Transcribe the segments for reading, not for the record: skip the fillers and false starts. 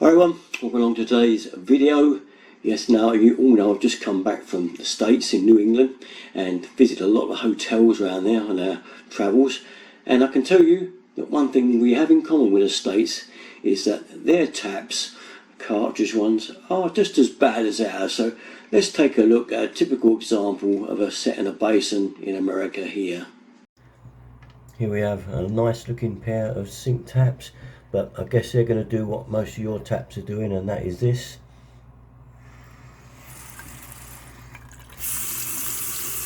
Hi everyone, welcome along to today's video. Yes, now you all know I've just come back from the States in New England and visited a lot of hotels around there on our travels, and I can tell you that one thing we have in common with the States is that their taps, cartridge ones, are just as bad as ours. So let's take a look at a typical example of a set in a basin in America here. Here we have a nice looking pair of sink taps, but I guess they're going to do what most of your taps are doing, and that is this.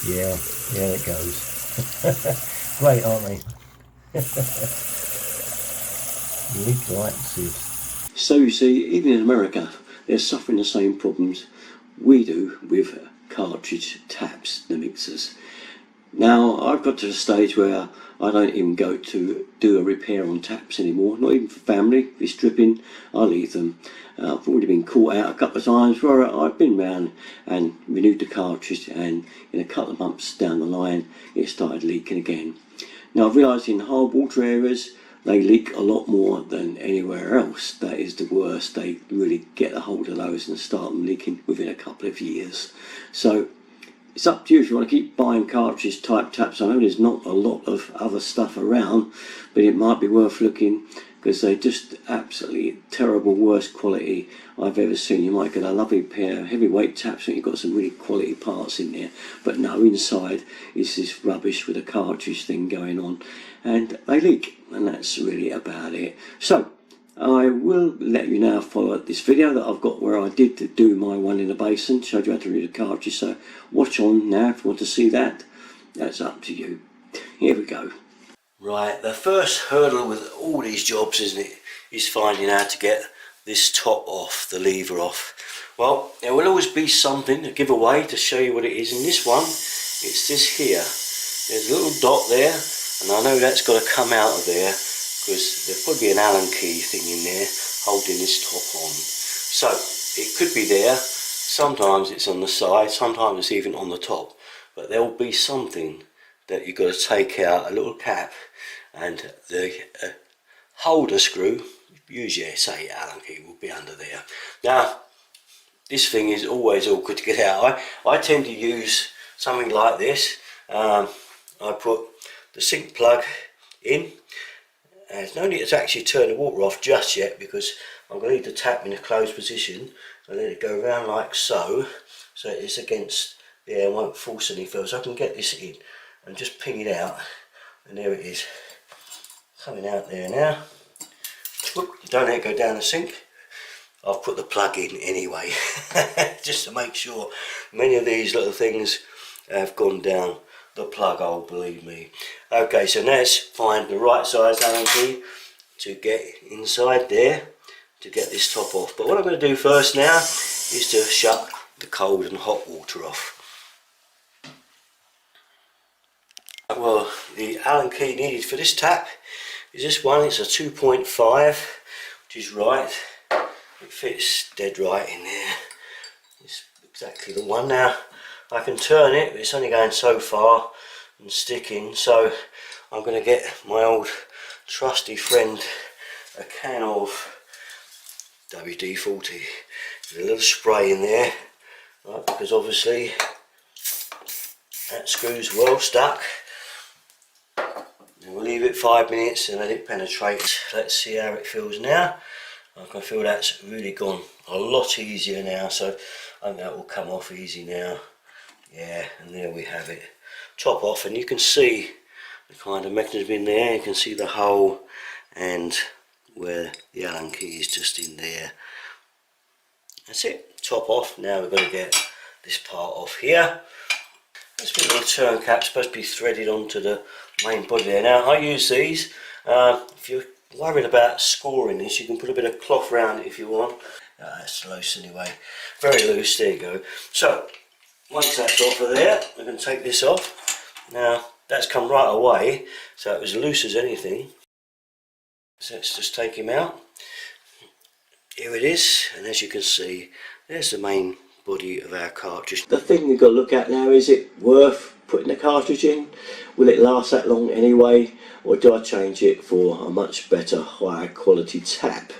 Yeah, there it goes. Great, aren't they? Leak like this. So you see, even in America, they're suffering the same problems we do with cartridge taps, the mixers. Now, I've got to the stage where I don't even go to do a repair on taps anymore, not even for family. If it's dripping, I leave them. I've already been caught out a couple of times where I've been round and renewed the cartridge, and in a couple of months down the line it started leaking again. Now, I've realised in hard water areas they leak a lot more than anywhere else. That is the worst. They really get a hold of those and start them leaking within a couple of years. So it's up to you if you want to keep buying cartridge type taps. I know there's not a lot of other stuff around, but it might be worth looking, because they're just absolutely terrible, worst quality I've ever seen. You might get a lovely pair of heavyweight taps and you've got some really quality parts in there, but no, inside is this rubbish with a cartridge thing going on, and they leak, and that's really about it. So I will let you now follow this video that I've got where I did do my one in the basin, showed you how to read a cartridge. So watch on now if you want to see that. That's up to you. Here we go. Right, the first hurdle with all these jobs, isn't it, is finding out to get this top off, the lever off. Well, there will always be something to give away to show you what it is. In this one, it's this here. There's a little dot there, and I know that's got to come out of there, because there'll probably be an Allen key thing in there holding this top on. So it could be there. Sometimes it's on the side, sometimes it's even on the top, but there will be something that you've got to take out, a little cap, and the holder screw, usually say Allen key, will be under there. Now this thing is always awkward to get out. I tend to use something like this. I put the sink plug in. There's no need to actually turn the water off just yet, because I'm going to leave the tap in a closed position and let it go around like so, so it's against the air and won't force any further. So I can get this in and just ping it out, and there it is, coming out there now. Whoop, don't let it go down the sink. I've put the plug in anyway, just to make sure. Many of these little things have gone down the plug hole, believe me. Okay, so now let's find the right size Allen key to get inside there to get this top off. But what I'm going to do first now is to shut the cold and hot water off. Well, the Allen key needed for this tap is this one. It's a 2.5, which is right. It fits dead right in there. It's exactly the one. Now I can turn it, but it's only going so far and sticking, so I'm going to get my old trusty friend a can of WD-40 with a little spray in there, right, because obviously that screw's well stuck. And we'll leave it 5 minutes and let it penetrate. Let's see how it feels now. I can feel that's really gone a lot easier now, so I think that will come off easy now. Yeah, and there we have it, top off, and you can see the kind of mechanism in there. You can see the hole and where the Allen key is just in there. That's it, top off. Now we're going to get this part off here. This little turn cap supposed to be threaded onto the main body there. Now I use these. If you're worried about scoring this, you can put a bit of cloth around it if you want. That's loose anyway, very loose. There you go. So once that's off of there, we're going to take this off. Now that's come right away, so it was loose as anything. So let's just take him out. Here it is, and as you can see, there's the main body of our cartridge. The thing we've got to look at now, is it worth putting the cartridge in? Will it last that long anyway, or do I change it for a much better, higher quality tap?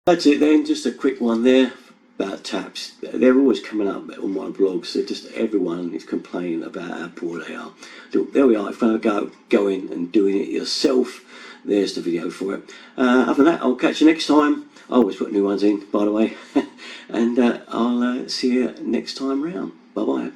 That's it then, just a quick one there about taps. They're always coming up on my blogs. They're just, everyone is complaining about how poor they are. Look, there we are. If you want to go in and doing it yourself, there's the video for it. Other than that, I'll catch you next time. I always put new ones in, by the way. And I'll see you next time round. Bye bye.